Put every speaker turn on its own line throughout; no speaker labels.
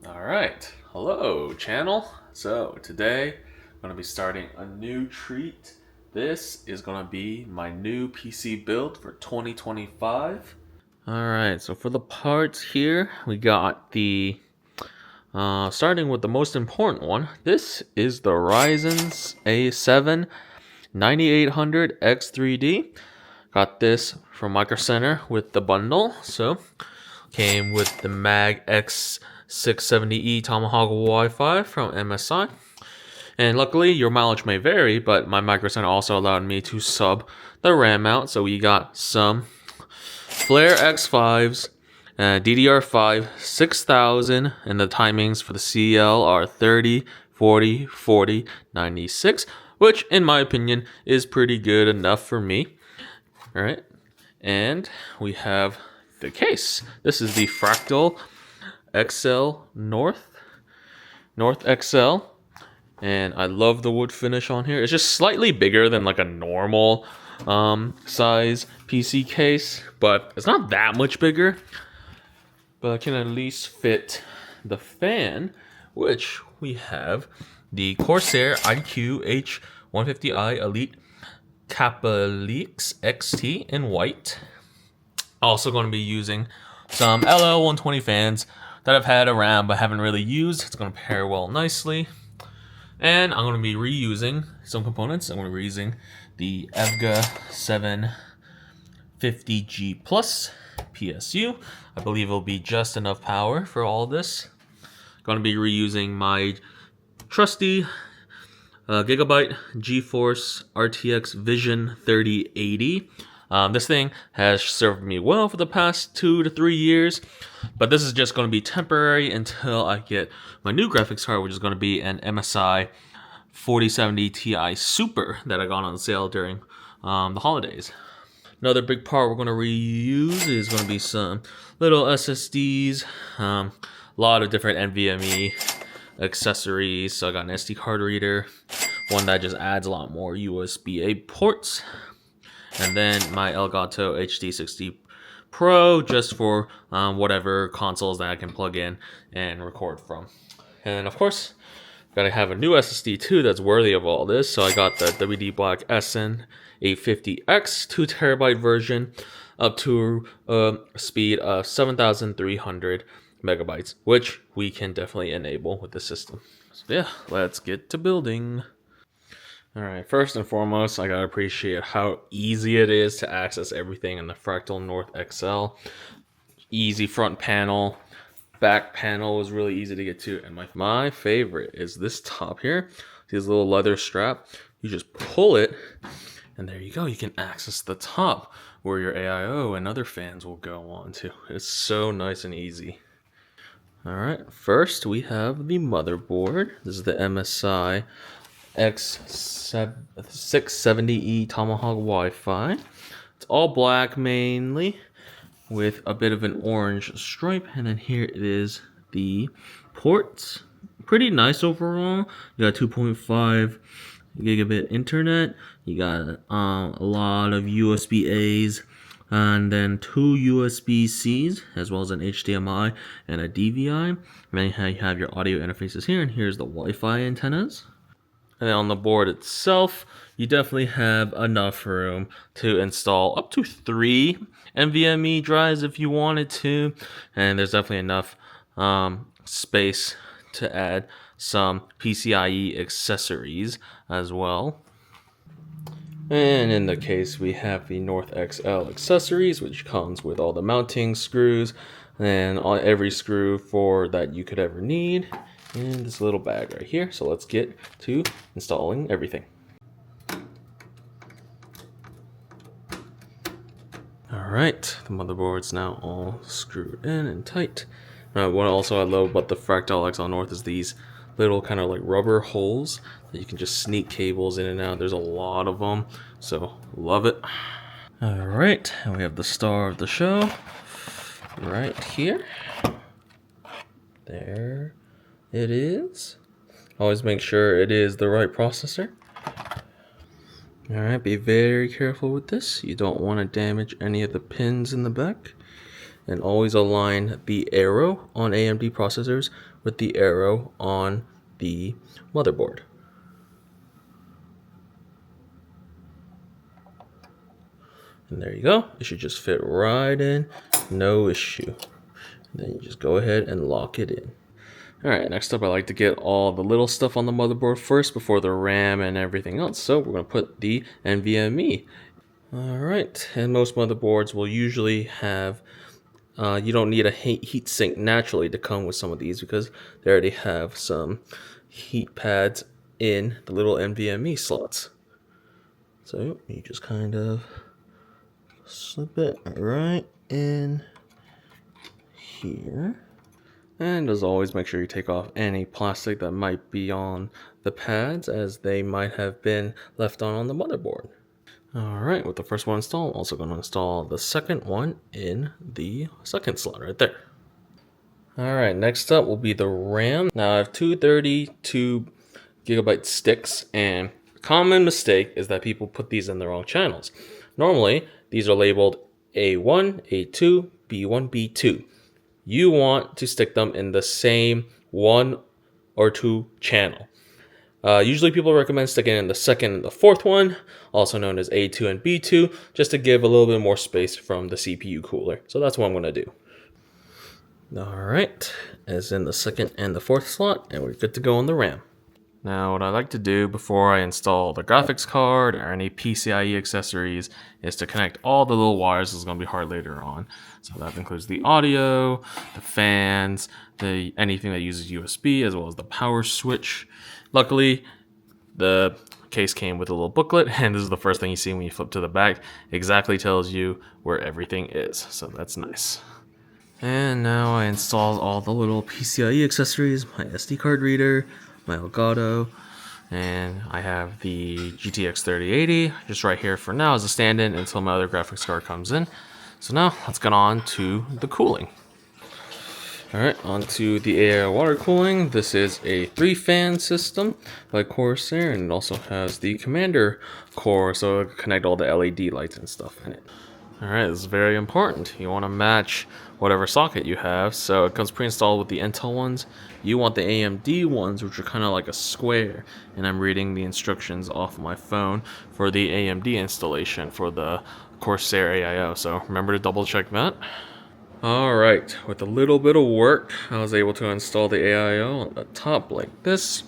Alright, hello channel. So today I'm going to be starting a new treat. This is going to be my new PC build for 2025. Alright, so for the parts here, we got the, starting with the most important one. This is the Ryzen's A7 9800X3D. Got this from Micro Center with the bundle. So came with the Mag X670E Tomahawk Wi-Fi from MSI. And luckily, your mileage may vary, but my Micro Center also allowed me to sub the RAM out. So we got some Flare X5s, DDR5 6000, and the timings for the CL are 30, 40, 40, 96, which in my opinion is pretty good enough for me. All right, and we have the case. This is the Fractal XL North XL, and I love the wood finish on here. It's just slightly bigger than like a normal size PC case, but it's not that much bigger. But I can at least fit the fan, which we have the Corsair IQ H150i Elite Capelix XT in white. Also going to be using some LL120 fans that I've had around but haven't really used. It's going to pair well nicely. And I'm going to be reusing some components. I'm going to be reusing the EVGA 750G Plus PSU. I believe it'll be just enough power for all this. Going to be reusing my trusty Gigabyte GeForce RTX Vision 3080. This thing has served me well for the past 2 to 3 years, but this is just going to be temporary until I get my new graphics card, which is going to be an MSI 4070 Ti Super that I got on sale during the holidays. Another big part we're going to reuse is going to be some little SSDs, a lot of different NVMe accessories. So I got an SD card reader, one that just adds a lot more USB-A ports, and then my Elgato HD60 Pro just for whatever consoles that I can plug in and record from. And of course, gotta have a new SSD too that's worthy of all this. So I got the WD Black SN850X 2TB version up to a speed of 7,300 megabytes, which we can definitely enable with the system. So yeah, let's get to building. All right, first and foremost, I gotta appreciate how easy it is to access everything in the Fractal North XL. Easy front panel, back panel is really easy to get to, and my favorite is this top here. See this little leather strap? You just pull it, and there you go. You can access the top where your AIO and other fans will go on to. It's so nice and easy. All right, first we have the motherboard. This is the MSI X670E Tomahawk Wi-Fi. It's all black mainly, with a bit of an orange stripe, and then here it is the ports. Pretty nice overall. You got 2.5 gigabit internet. You got a lot of USB-A's, and then 2 USB-C's, as well as an HDMI and a DVI. And then you have your audio interfaces here, and here's the Wi-Fi antennas. And then on the board itself, you definitely have enough room to install up to 3 NVMe drives if you wanted to. And there's definitely enough space to add some PCIe accessories as well. And in the case, we have the North XL accessories, which comes with all the mounting screws and every screw for that you could ever need in this little bag right here. So let's get to installing everything. All right, the motherboard's now all screwed in and tight. What also I love about the Fractal XL North is these little kind of like rubber holes that you can just sneak cables in and out. There's a lot of them, so love it. All right, and we have the star of the show right here. There it is. Always make sure it is the right processor. All right, be very careful with this. You don't want to damage any of the pins in the back. and always align the arrow on AMD processors with the arrow on the motherboard. And there you go. It should just fit right in, no issue. And then you just go ahead and lock it in. Alright, next up I like to get all the little stuff on the motherboard first before the RAM and everything else. So we're going to put the NVMe. Alright, and most motherboards will usually have, you don't need a heat sink naturally to come with some of these because they already have some heat pads in the little NVMe slots. So you just kind of slip it right in here. And as always, make sure you take off any plastic that might be on the pads, as they might have been left on the motherboard. Alright, with the first one installed, I'm also going to install the second one in the second slot right there. Alright, next up will be the RAM. Now I have two 32 gigabyte sticks, and a common mistake is that people put these in the wrong channels. Normally, these are labeled A1, A2, B1, B2. You want to stick them in the same 1 or 2 channel. Usually people recommend sticking in the second and the fourth one, also known as A2 and B2, just to give a little bit more space from the CPU cooler. So that's what I'm going to do. Alright, as in the second and the fourth slot, and we're good to go on the RAM. Now, what I like to do before I install the graphics card or any PCIe accessories is to connect all the little wires. This is going to be hard later on. So that includes the audio, the fans, anything that uses USB, as well as the power switch. Luckily, the case came with a little booklet, and this is the first thing you see when you flip to the back. It exactly tells you where everything is, so that's nice. And now I installed all the little PCIe accessories, my SD card reader, my Elgato, and I have the GTX 3080 just right here for now as a stand-in until my other graphics card comes in. So now let's get on to the cooling. Alright, on to the AI water cooling. This is a 3-fan system by Corsair, and it also has the Commander core, so it can connect all the LED lights and stuff in it. Alright, this is very important. You want to match whatever socket you have, so it comes pre-installed with the Intel ones. You want the AMD ones, which are kind of like a square, and I'm reading the instructions off my phone for the AMD installation for the Corsair AIO, so remember to double check that. Alright, with a little bit of work, I was able to install the AIO on the top like this,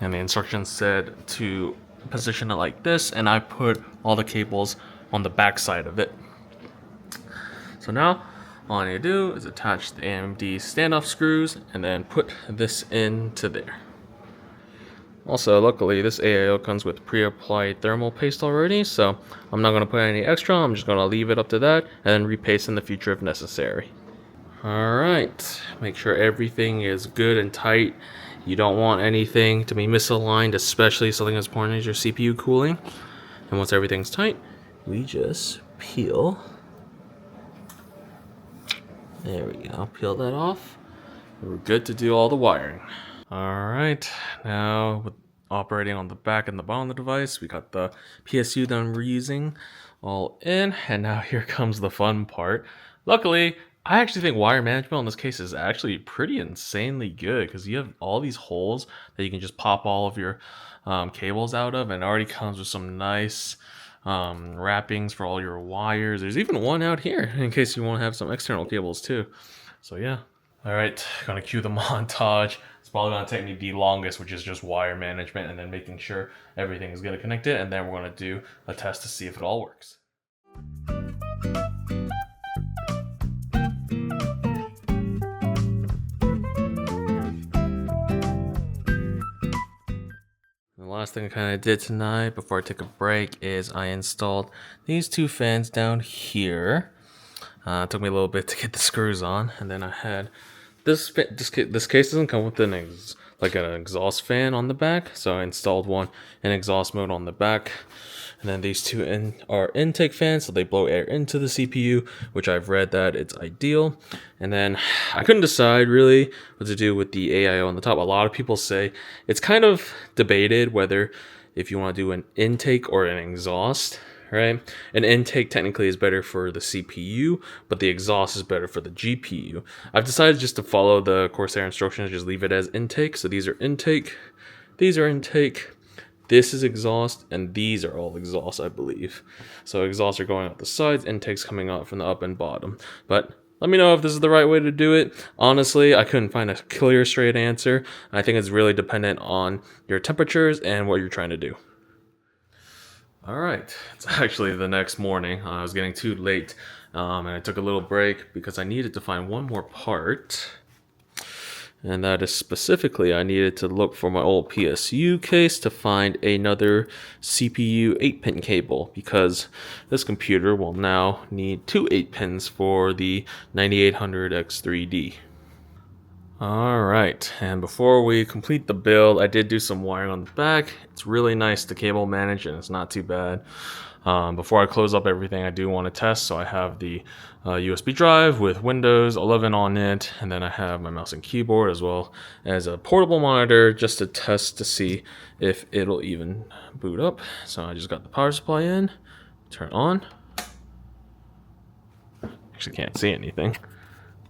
and the instructions said to position it like this, and I put all the cables on the back side of it. So now, all I need to do is attach the AMD standoff screws and then put this into there. Also, luckily, this AIO comes with pre-applied thermal paste already, so I'm not going to put any extra. I'm just going to leave it up to that and then repaste in the future if necessary. Alright, make sure everything is good and tight. You don't want anything to be misaligned, especially something as important as your CPU cooling. And once everything's tight, we just peel. There we go, peel that off. We're good to do all the wiring. Alright, now with operating on the back and the bottom of the device, we got the PSU that I'm reusing all in, and now here comes the fun part. Luckily, I actually think wire management on this case is actually pretty insanely good, because you have all these holes that you can just pop all of your cables out of, and it already comes with some nice wrappings for all your wires. There's even one out here in case you want to have some external cables too. So yeah. Alright, gonna cue the montage. It's probably gonna take me the longest, which is just wire management and then making sure everything is gonna connect it, and then we're gonna do a test to see if it all works. The last thing I kind of did tonight before I took a break is I installed these 2 fans down here. It took me a little bit to get the screws on, and then I had this case doesn't come with an exhaust fan on the back, so I installed one in exhaust mode on the back. And then these 2 are intake fans, so they blow air into the CPU, which I've read that it's ideal. And then I couldn't decide really what to do with the AIO on the top. A lot of people say it's kind of debated whether if you want to do an intake or an exhaust, right? An intake technically is better for the CPU, but the exhaust is better for the GPU. I've decided just to follow the Corsair instructions, just leave it as intake. So these are intake, these are intake, this is exhaust, and these are all exhaust, I believe. So exhausts are going out the sides, intakes coming out from the up and bottom. But let me know if this is the right way to do it. Honestly, I couldn't find a clear, straight answer. I think it's really dependent on your temperatures and what you're trying to do. All right, it's actually the next morning. I was getting too late, and I took a little break because I needed to find one more part. And that is specifically, I needed to look for my old PSU case to find another CPU 8-pin cable, because this computer will now need two 8-pins for the 9800x3D. Alright, and before we complete the build, I did do some wiring on the back. It's really nice to cable manage, and it's not too bad. Before I close up everything, I do want to test. So I have the USB drive with Windows 11 on it, and then I have my mouse and keyboard as well as a portable monitor just to test to see if it'll even boot up. So I just got the power supply in, turn on. Actually can't see anything,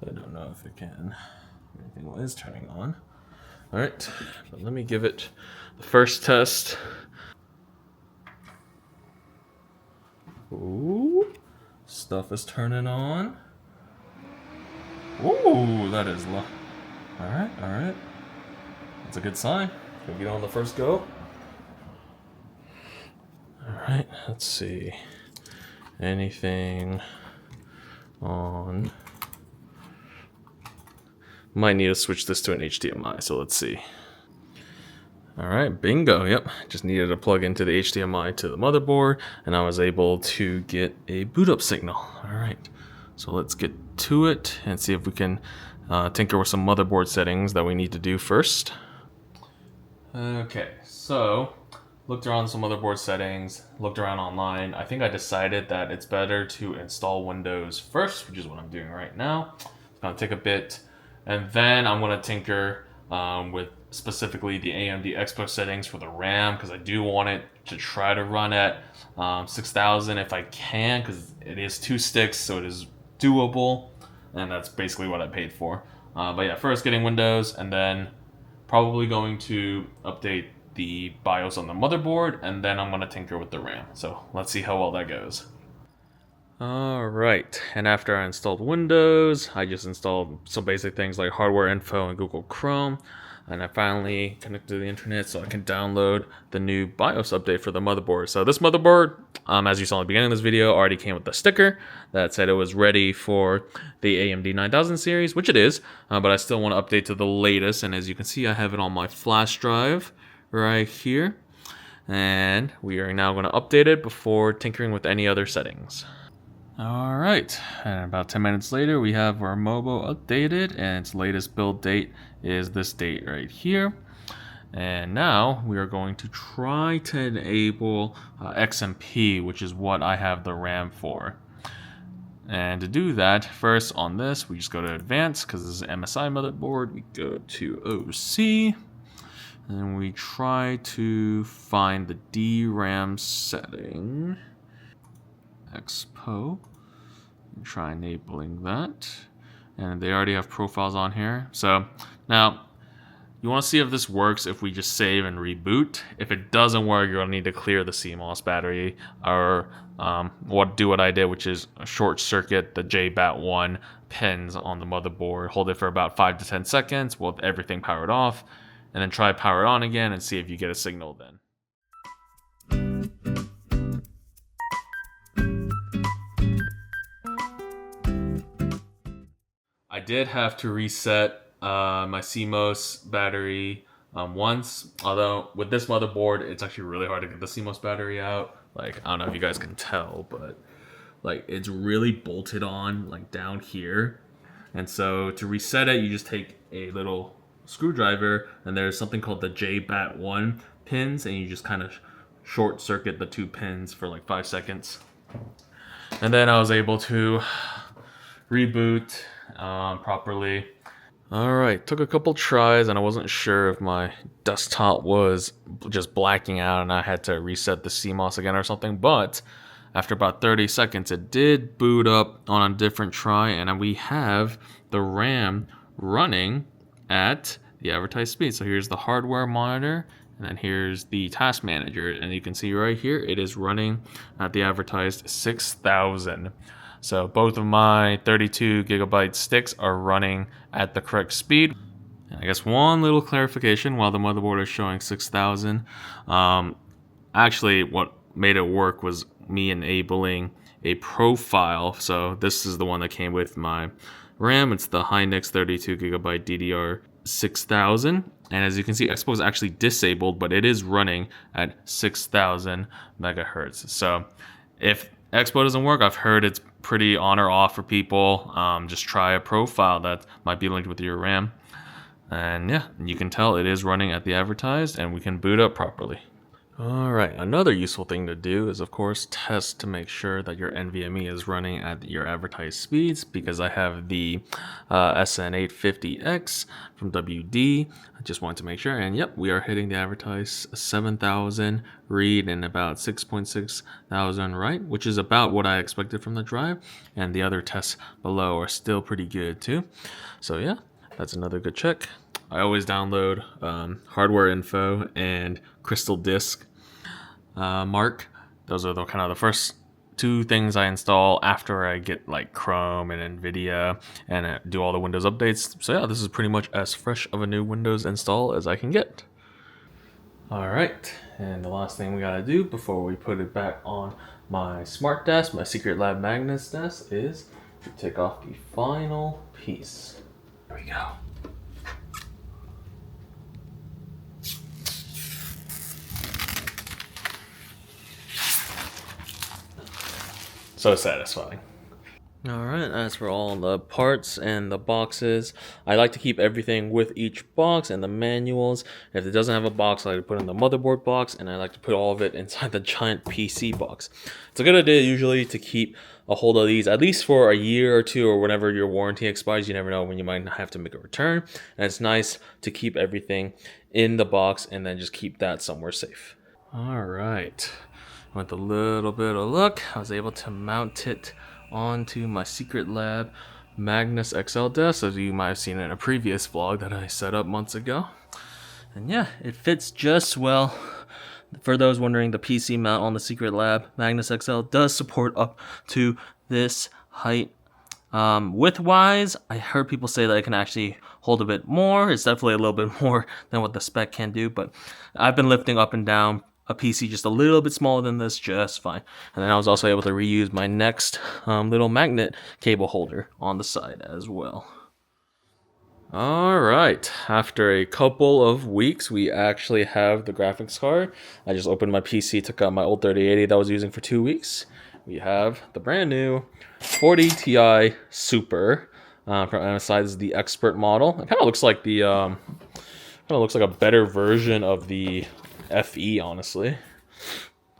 so I don't know if it can. Everything is turning on. All right, but let me give it the first test. Ooh, stuff is turning on. Ooh, that is low. All right. That's a good sign. Can we get on the first go? All right, let's see. Anything on? Might need to switch this to an HDMI, so let's see. All right, bingo, yep. Just needed to plug into the HDMI to the motherboard, and I was able to get a boot up signal. All right, so let's get to it and see if we can tinker with some motherboard settings that we need to do first. Okay, so looked around some motherboard settings, looked around online. I think I decided that it's better to install Windows first, which is what I'm doing right now. It's gonna take a bit, and then I'm gonna tinker with specifically the AMD Expert settings for the RAM, because I do want it to try to run at 6000 if I can, because it is 2 sticks, so it is doable, and that's basically what I paid for. But yeah, first getting Windows, and then probably going to update the BIOS on the motherboard, and then I'm going to tinker with the RAM. So let's see how well that goes. Alright, and after I installed Windows, I just installed some basic things like hardware info and Google Chrome, and I finally connected to the internet so I can download the new BIOS update for the motherboard. So this motherboard, as you saw in the beginning of this video, already came with a sticker that said it was ready for the AMD 9000 series, which it is, but I still want to update to the latest, and as you can see, I have it on my flash drive right here, and we are now going to update it before tinkering with any other settings. Alright, and about 10 minutes later we have our MOBO updated, and its latest build date is this date right here. And now we are going to try to enable XMP, which is what I have the RAM for. And to do that, first on this, we just go to Advanced, because this is an MSI motherboard. We go to OC, and we try to find the DRAM setting. Expo, and try enabling that, and they already have profiles on here. So now you want to see if this works if we just save and reboot. If it doesn't work, you're going to need to clear the CMOS battery, or what I did, which is short circuit the JBAT1 pins on the motherboard, hold it for about 5 to 10 seconds with everything powered off, and then try power it on again and see if you get a signal then. I did have to reset my CMOS battery once, although with this motherboard, it's actually really hard to get the CMOS battery out. Like, I don't know if you guys can tell, but like it's really bolted on like down here. And so to reset it, you just take a little screwdriver, and there's something called the JBAT1 pins, and you just kind of short circuit the 2 pins for like 5 seconds. And then I was able to reboot properly. Alright, took a couple tries, and I wasn't sure if my desktop was just blacking out and I had to reset the CMOS again or something, but after about 30 seconds, it did boot up on a different try, and we have the RAM running at the advertised speed. So here's the hardware monitor, and then here's the task manager, and you can see right here it is running at the advertised 6,000. So both of my 32 gigabyte sticks are running at the correct speed. And I guess one little clarification, while the motherboard is showing 6,000, actually what made it work was me enabling a profile. So this is the one that came with my RAM. It's the Hynix 32 gigabyte DDR6000, and as you can see, Expo is actually disabled, but it is running at 6,000 megahertz. So if Expo doesn't work, I've heard it's pretty on or off for people. Just try a profile that might be linked with your RAM, and yeah, you can tell it is running at the advertised, and we can boot up properly. Alright, another useful thing to do is of course test to make sure that your NVMe is running at your advertised speeds, because I have the SN850X from WD. I just wanted to make sure, and yep, we are hitting the advertised 7,000 read and about 6.6 thousand write, which is about what I expected from the drive, and the other tests below are still pretty good too. So yeah, that's another good check. I always download hardware info and Crystal Disk Mark. Those are the kind of the first two things I install after I get like Chrome and Nvidia and do all the Windows updates. So yeah, this is pretty much as fresh of a new Windows install as I can get. Alright, and the last thing we gotta do before we put it back on my smart desk, my Secret Lab Magnus desk, is to take off the final piece. There we go. So satisfying. Alright, as for all the parts and the boxes, I like to keep everything with each box and the manuals. If it doesn't have a box, I like to put in the motherboard box, and I like to put all of it inside the giant PC box. It's a good idea usually to keep a hold of these at least for a year or two, or whenever your warranty expires. You never know when you might have to make a return, and it's nice to keep everything in the box and then just keep that somewhere safe. Alright. With a little bit of luck, I was able to mount it onto my Secret Lab Magnus XL desk, as you might have seen in a previous vlog that I set up months ago. And yeah, it fits just well. For those wondering, the PC mount on the Secret Lab Magnus XL does support up to this height. Width-wise, I heard people say that it can actually hold a bit more. It's definitely a little bit more than what the spec can do, but I've been lifting up and down a PC just a little bit smaller than this just fine. And then I was also able to reuse my next little magnet cable holder on the side as well. Alright, after a couple of weeks, we actually have the graphics card. I just opened my PC, took out my old 3080 that I was using for 2 weeks. We have the brand new 40 Ti Super from MSI. This is the Expert model. It kind of looks like a better version of the FE, honestly.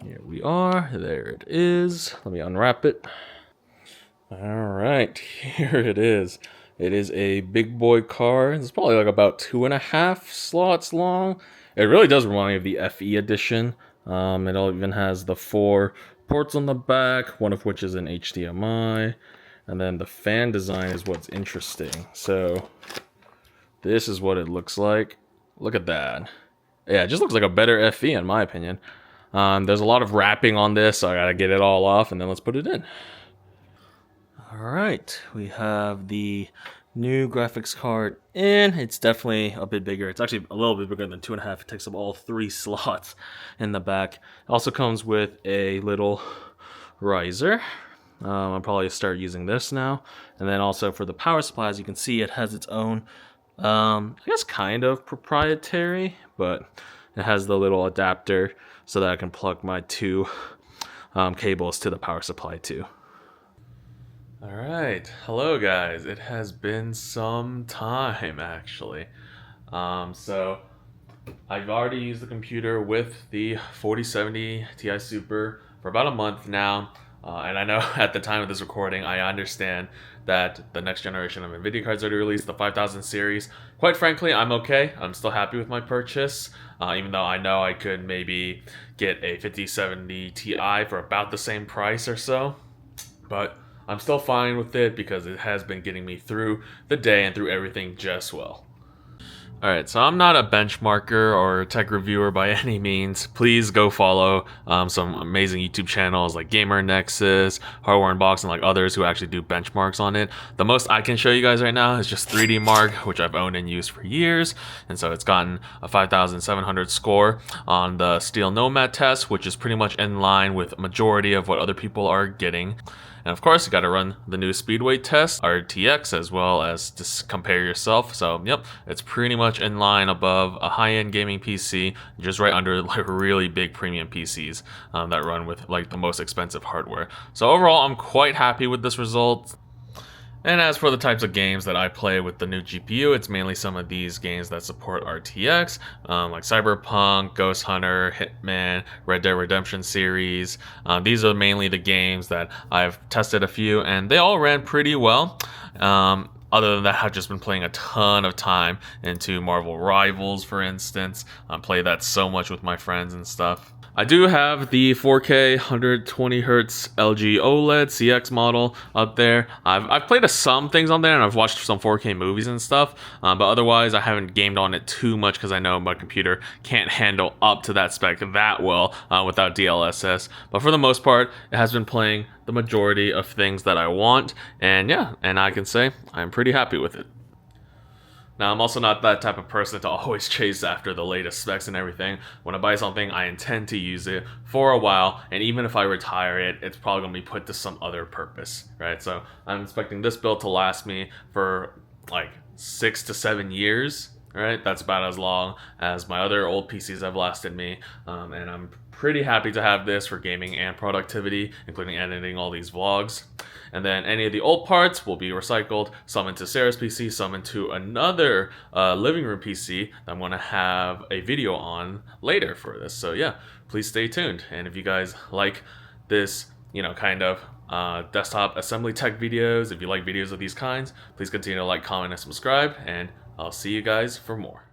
Here we are. There it is. Let me unwrap it. Alright, here it is. It is a big boy card. It's probably like about 2.5 slots long. It really does remind me of the FE edition. It all even has the 4 ports on the back, one of which is an HDMI. And then the fan design is what's interesting. So this is what it looks like. Look at that. Yeah, it just looks like a better FE in my opinion. There's a lot of wrapping on this, so I gotta get it all off, and then let's put it in. Alright, we have the new graphics card in. It's definitely a bit bigger. It's actually a little bit bigger than 2.5. It takes up all 3 slots in the back. It also comes with a little riser. I'll probably start using this now. And then also for the power supply, as you can see, it has its own I guess kind of proprietary, but it has the little adapter so that I can plug my 2 cables to the power supply too. Alright, hello guys. It has been some time actually. So I've already used the computer with the 4070 Ti Super for about a month now. And I know at the time of this recording, I understand that the next generation of Nvidia cards already released, the 5000 series. Quite frankly, I'm okay. I'm still happy with my purchase, even though I know I could maybe get a 5070 Ti for about the same price or so. But I'm still fine with it because it has been getting me through the day and through everything just well. Alright, so I'm not a benchmarker or tech reviewer by any means. Please go follow some amazing YouTube channels like Gamer Nexus, Hardware Unboxed, and like others who actually do benchmarks on it. The most I can show you guys right now is just 3D Mark, which I've owned and used for years. And so it's gotten a 5,700 score on the Steel Nomad test, which is pretty much in line with a majority of what other people are getting. And of course, you got to run the new Speedway test, RTX, as well as just compare yourself. So, yep, it's pretty much in line above a high-end gaming PC, just right under like really big premium PCs that run with like the most expensive hardware. So overall, I'm quite happy with this result. And as for the types of games that I play with the new GPU, it's mainly some of these games that support RTX, like Cyberpunk, Ghost Hunter, Hitman, Red Dead Redemption series. These are mainly the games that I've tested a few, and they all ran pretty well. Other than that, I've just been playing a ton of time into Marvel Rivals, for instance. I play that so much with my friends and stuff. I do have the 4K 120Hz LG OLED CX model up there. I've played some things on there, and I've watched some 4K movies and stuff, but otherwise I haven't gamed on it too much because I know my computer can't handle up to that spec that well without DLSS. But for the most part, it has been playing the majority of things that I want, and yeah, and I can say I'm pretty happy with it. Now, I'm also not that type of person to always chase after the latest specs and everything. When I buy something, I intend to use it for a while, and even if I retire it, it's probably going to be put to some other purpose, right? So I'm expecting this build to last me for like 6 to 7 years, right? That's about as long as my other old PCs have lasted me, and I'm pretty happy to have this for gaming and productivity, including editing all these vlogs. And then any of the old parts will be recycled, some into Sarah's PC, some into another living room PC that I'm going to have a video on later for this. So yeah, please stay tuned. And if you guys like this, kind of desktop assembly tech videos, if you like videos of these kinds, please continue to like, comment, and subscribe. And I'll see you guys for more.